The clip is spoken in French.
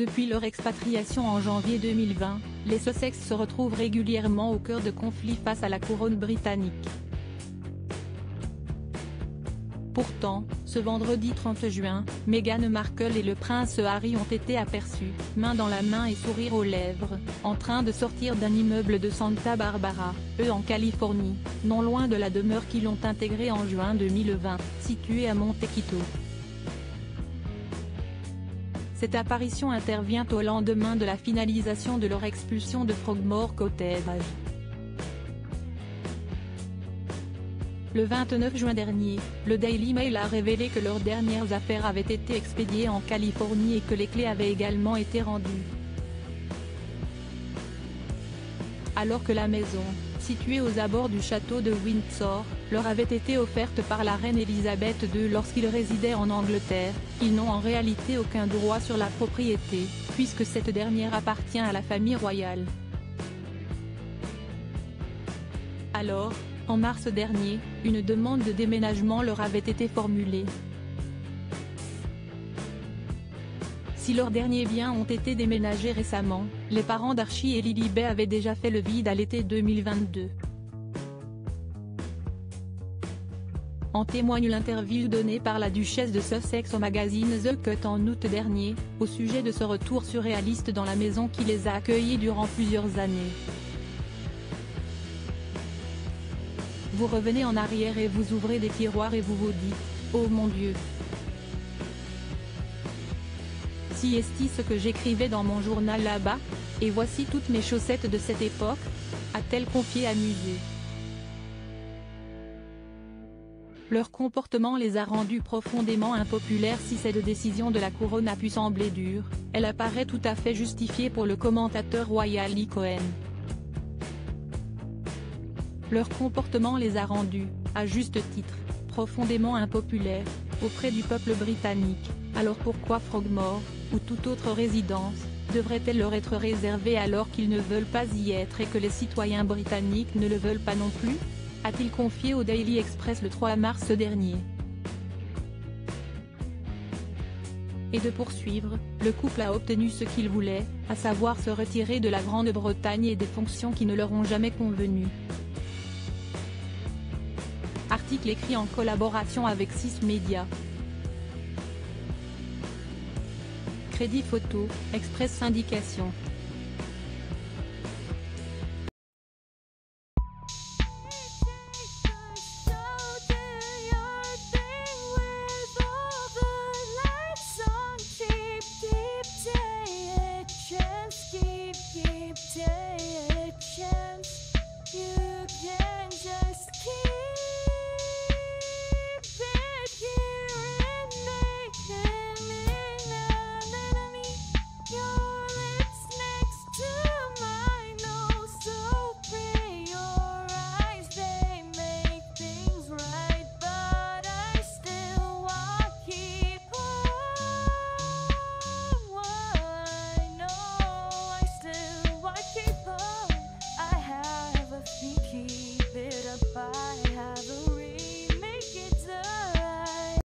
Depuis leur expatriation en janvier 2020, les Sussex se retrouvent régulièrement au cœur de conflits face à la couronne britannique. Pourtant, ce vendredi 30 juin, Meghan Markle et le prince Harry ont été aperçus, main dans la main et sourire aux lèvres, en train de sortir d'un immeuble de Santa Barbara, en Californie, non loin de la demeure qu'ils ont intégrée en juin 2020, située à Montecito. Cette apparition intervient au lendemain de la finalisation de leur expulsion de Frogmore Cottage. Le 29 juin dernier, le Daily Mail a révélé que leurs dernières affaires avaient été expédiées en Californie et que les clés avaient également été rendues. Alors que la maison, située aux abords du château de Windsor, leur avait été offerte par la reine Elisabeth II lorsqu'ils résidaient en Angleterre, ils n'ont en réalité aucun droit sur la propriété, puisque cette dernière appartient à la famille royale. Alors, en mars dernier, une demande de déménagement leur avait été formulée. Si leurs derniers biens ont été déménagés récemment, les parents d'Archie et Lilibet avaient déjà fait le vide à l'été 2022. En témoigne l'interview donnée par la duchesse de Sussex au magazine The Cut en août dernier, au sujet de ce retour surréaliste dans la maison qui les a accueillis durant plusieurs années. Vous revenez en arrière et vous ouvrez des tiroirs et vous vous dites « Oh mon Dieu ! Si est-ce ce que j'écrivais dans mon journal là-bas, et voici toutes mes chaussettes de cette époque », a-t-elle confié amusée. Leur comportement les a rendus profondément impopulaires. Si cette décision de la couronne a pu sembler dure, elle apparaît tout à fait justifiée pour le commentateur royal Lee Cohen. Leur comportement les a rendus, à juste titre, profondément impopulaires, auprès du peuple britannique. Alors pourquoi Frogmore, ou toute autre résidence, devrait-elle leur être réservée alors qu'ils ne veulent pas y être et que les citoyens britanniques ne le veulent pas non plus ? A-t-il confié au Daily Express le 3 mars dernier. Et de poursuivre, le couple a obtenu ce qu'il voulait, à savoir se retirer de la Grande-Bretagne et des fonctions qui ne leur ont jamais convenu. Article écrit en collaboration avec 6 médias. Crédit photo, Express Syndication.